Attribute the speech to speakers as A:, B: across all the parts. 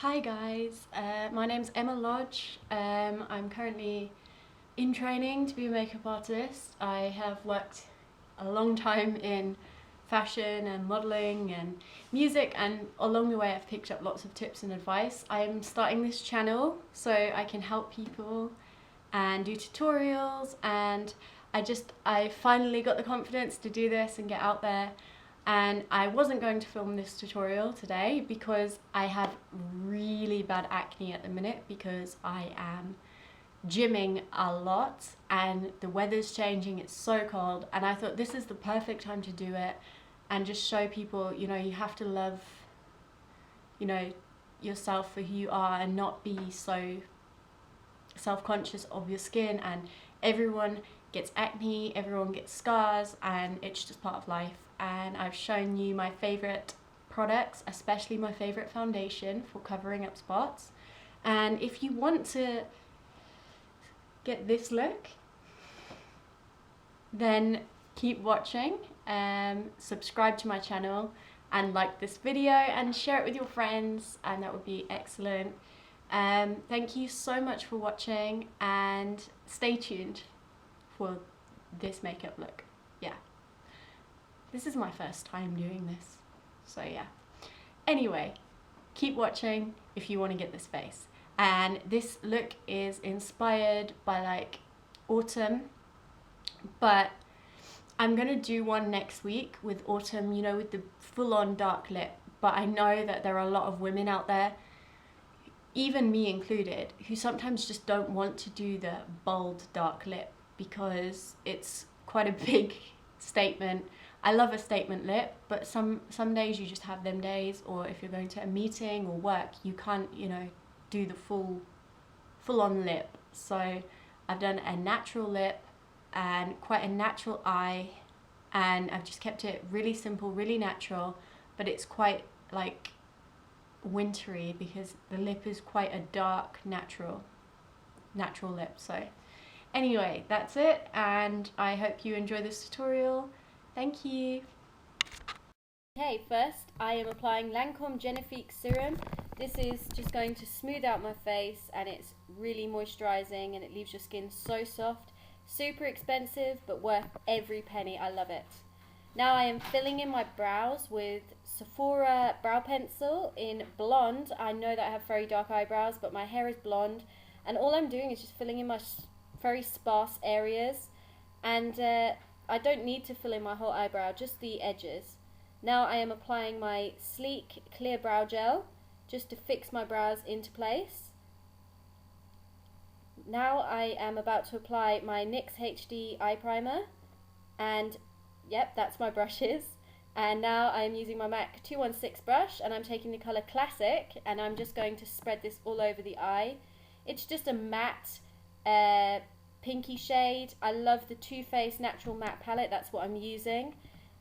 A: Hi guys, my name's Emma Lodge. I'm currently in training to be a makeup artist. I have worked a long time in fashion and modelling and music, and along the way I've picked up lots of tips and advice. I'm starting this channel so I can help people and do tutorials, and I finally got the confidence to do this and get out there. And I wasn't going to film this tutorial today because I have really bad acne at the minute because I am gymming a lot and the weather's changing, it's so cold, and I thought this is the perfect time to do it and just show people, you have to love, yourself for who you are and not be so self-conscious of your skin. And everyone gets acne, everyone gets scars, and it's just part of life. And I've shown you my favorite products, especially my favorite foundation for covering up spots. And if you want to get this look, then keep watching, subscribe to my channel and like this video and share it with your friends, and that would be excellent. Thank you so much for watching, and stay tuned for this makeup look. Yeah, this is my first time doing this, so yeah. Anyway, keep watching if you want to get this face. And this look is inspired by like autumn, but I'm gonna do one next week with autumn, with the full-on dark lip. But I know that there are a lot of women out there, even me included, who sometimes just don't want to do the bold dark lip because it's quite a big statement. I love a statement lip, but some days you just have them days, or if you're going to a meeting or work, you can't, do the full-on lip. So I've done a natural lip and quite a natural eye, and I've just kept it really simple, really natural, but it's quite like wintry because the lip is quite a dark natural lip. So anyway, that's it, and I hope you enjoy this tutorial. Thank you. Okay, first I am applying Lancome Genifique Serum. This is just going to smooth out my face, and it's really moisturising and it leaves your skin so soft. Super expensive, but worth every penny. I love it. Now I am filling in my brows with Sephora Brow Pencil in blonde. I know that I have very dark eyebrows, but my hair is blonde, and all I'm doing is just filling in my very sparse areas, and I don't need to fill in my whole eyebrow, just the edges. Now I am applying my sleek clear brow gel just to fix my brows into place. Now I am about to apply my NYX HD eye primer, and yep, that's my brushes. And now I'm using my MAC 216 brush, and I'm taking the colour Classic, and I'm just going to spread this all over the eye. It's just a matte pinky shade. I love the Too Faced Natural Matte Palette, that's what I'm using.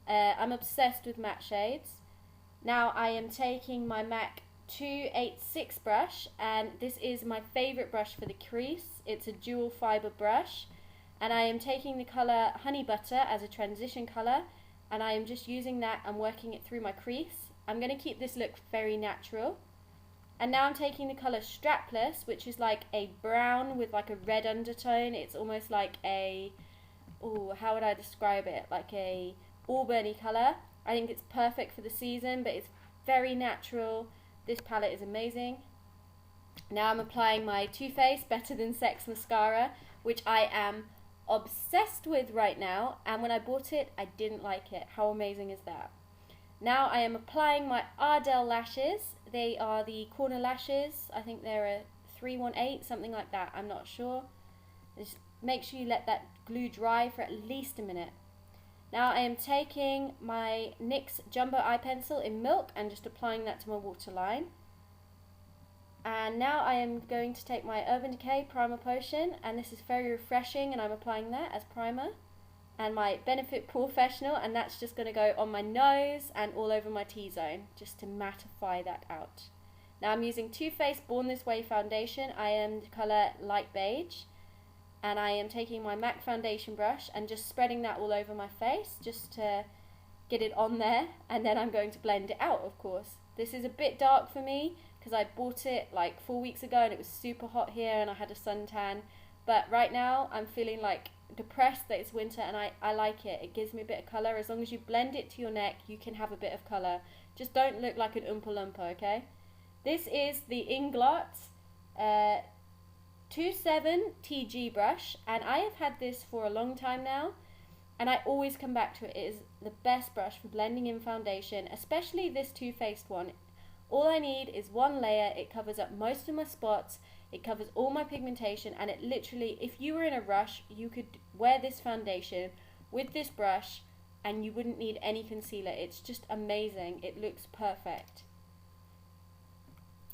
A: I'm obsessed with matte shades. Now I am taking my MAC 286 brush, and this is my favourite brush for the crease. It's a dual fibre brush, and I am taking the colour Honey Butter as a transition colour, and I am just using that and working it through my crease. I'm going to keep this look very natural. And now I'm taking the colour Strapless, which is like a brown with like a red undertone. It's almost like a, how would I describe it? Like a auburny colour. I think it's perfect for the season, but it's very natural. This palette is amazing. Now I'm applying my Too Faced Better Than Sex mascara, which I am obsessed with right now, and when I bought it I didn't like it. How amazing is that? Now I am applying my Ardell Lashes. They are the corner lashes. I think they're a 318, something like that, I'm not sure. Just make sure you let that glue dry for at least a minute. Now I am taking my NYX Jumbo eye pencil in Milk and just applying that to my waterline. And now I am going to take my Urban Decay Primer Potion, and this is very refreshing, and I'm applying that as primer. And my Benefit Pore Fessional, and that's just going to go on my nose and all over my T-zone, just to mattify that out. Now I'm using Too Faced Born This Way foundation. I am the colour Light Beige, and I am taking my MAC foundation brush and just spreading that all over my face, just to get it on there, and then I'm going to blend it out, of course. This is a bit dark for me, because I bought it like 4 weeks ago and it was super hot here and I had a suntan. But right now I'm feeling like depressed that it's winter, and I like it. It gives me a bit of colour. As long as you blend it to your neck, you can have a bit of colour. Just don't look like an Oompa Loompa, okay? This is the Inglot 27 TG brush, and I have had this for a long time now, and I always come back to it. It is the best brush for blending in foundation, especially this Too Faced one. All I need is one layer. It covers up most of my spots, it covers all my pigmentation, and it literally, if you were in a rush, you could wear this foundation with this brush and you wouldn't need any concealer. It's just amazing. It looks perfect.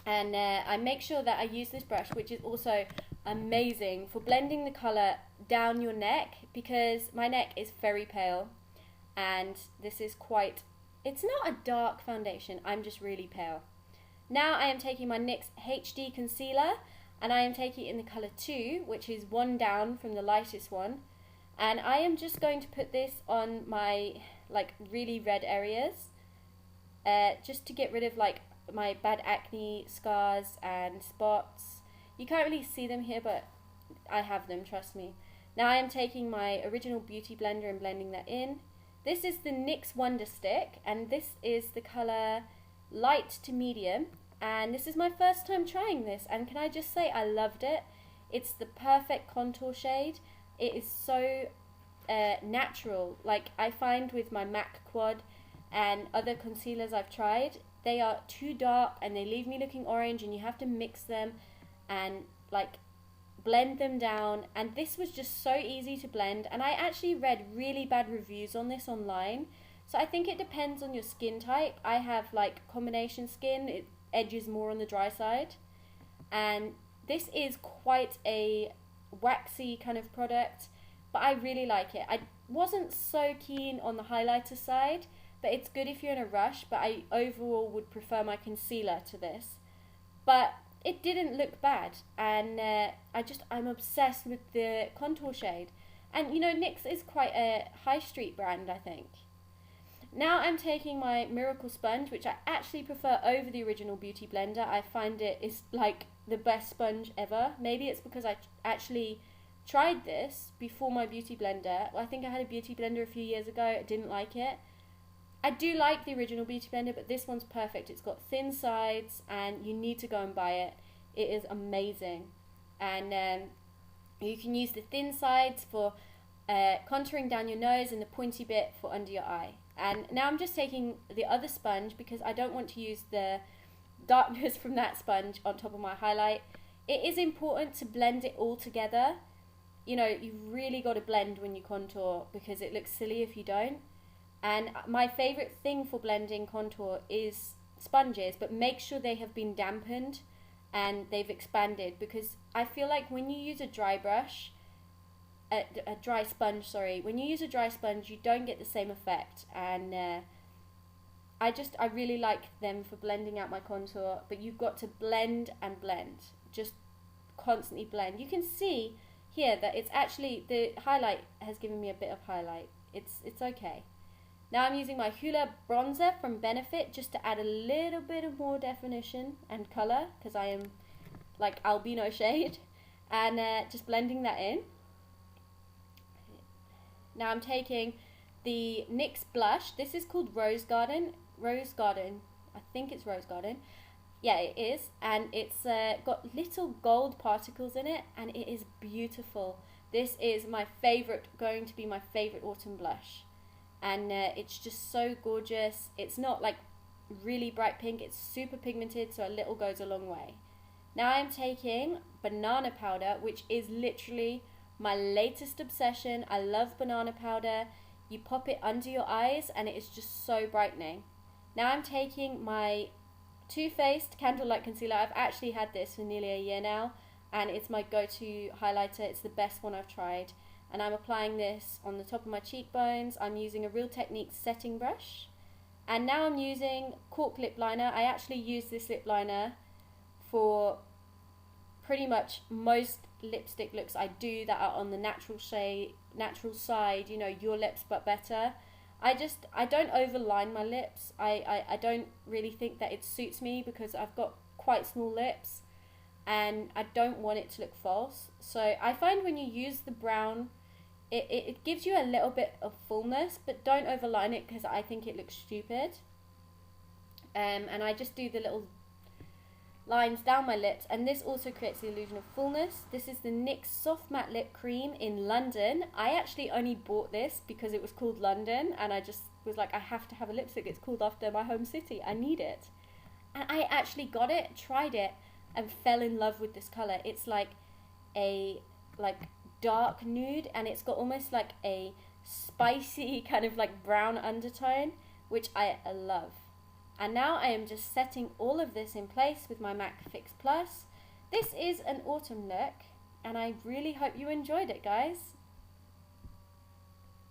A: And I make sure that I use this brush, which is also amazing for blending the colour down your neck, because my neck is very pale, and this is quite, it's not a dark foundation, I'm just really pale. Now I am taking my NYX HD concealer, and I am taking it in the colour 2, which is one down from the lightest one, and I am just going to put this on my like really red areas, just to get rid of like my bad acne scars and spots. You can't really see them here, but I have them, trust me. Now I am taking my original Beautyblender and blending that in. This is the NYX Wonder Stick, and this is the colour light to medium, and this is my first time trying this, and can I just say I loved it. It's the perfect contour shade. It is so natural. Like I find with my MAC Quad and other concealers I've tried, they are too dark and they leave me looking orange, and you have to mix them and like blend them down, and this was just so easy to blend. And I actually read really bad reviews on this online, so I think it depends on your skin type. I have like combination skin, it edges more on the dry side, and this is quite a waxy kind of product, but I really like it. I wasn't so keen on the highlighter side, but it's good if you're in a rush, but I overall would prefer my concealer to this. But it didn't look bad, and I'm obsessed with the contour shade. And you know, NYX is quite a high street brand, I think. Now I'm taking my Miracle Sponge, which I actually prefer over the original Beautyblender. I find it is like the best sponge ever. Maybe it's because I actually tried this before my Beautyblender. I think I had a Beautyblender a few years ago. I didn't like it. I do like the original Beautyblender, but this one's perfect. It's got thin sides, and you need to go and buy it. It is amazing. And you can use the thin sides for contouring down your nose, and the pointy bit for under your eye. And now I'm just taking the other sponge because I don't want to use the darkness from that sponge on top of my highlight. It is important to blend it all together. You know, you've really got to blend when you contour, because it looks silly if you don't. And my favourite thing for blending contour is sponges, but make sure they have been dampened and they've expanded, because I feel like when you use a dry brush, when you use a dry sponge, you don't get the same effect. And I really like them for blending out my contour, but you've got to blend and blend, just constantly blend. You can see here that it's actually, the highlight has given me a bit of highlight. It's okay. Now I'm using my Hoola bronzer from Benefit just to add a little bit of more definition and colour, because I am like albino shade, and just blending that in. Now I'm taking the NYX blush. This is called Rose Garden. I think it's Rose Garden. Yeah, it is, and it's got little gold particles in it, and it is beautiful. This is my favourite, going to be my favourite autumn blush. And it's just so gorgeous. It's not like really bright pink, it's super pigmented, so a little goes a long way. Now I'm taking banana powder, which is literally my latest obsession. I love banana powder. You pop it under your eyes and it is just so brightening. Now I'm taking my Too Faced Candlelight Concealer. I've actually had this for nearly a year now, and it's my go-to highlighter. It's the best one I've tried. And I'm applying this on the top of my cheekbones. I'm using a Real Techniques setting brush. And now I'm using CORK lip liner. I actually use this lip liner for pretty much most lipstick looks I do that are on the natural side, you know, your lips but better. I don't overline my lips. I don't really think that it suits me, because I've got quite small lips and I don't want it to look false. So I find when you use the brown, it gives you a little bit of fullness, but don't overline it because I think it looks stupid. And I just do the little lines down my lips, and this also creates the illusion of fullness. This is the NYX Soft Matte Lip Cream in London. I actually only bought this because it was called London, and I just was like, I have to have a lipstick that's called after my home city. I need it. And I actually got it, tried it, and fell in love with this colour. It's like a dark nude, and it's got almost like a spicy kind of like brown undertone, which I love. And now I am just setting all of this in place with my MAC Fix Plus. This is an autumn look, and I really hope you enjoyed it, guys.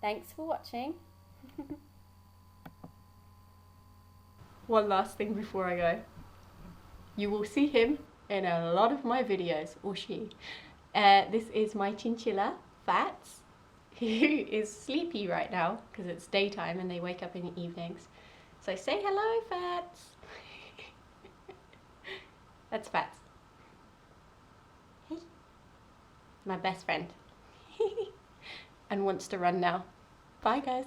A: Thanks for watching. One last thing before I go. You will see him in a lot of my videos, or she. This is my chinchilla, Fats, who is sleepy right now because it's daytime and they wake up in the evenings. So say hello, Fats. That's Fats. Hey. My best friend. And wants to run now. Bye, guys.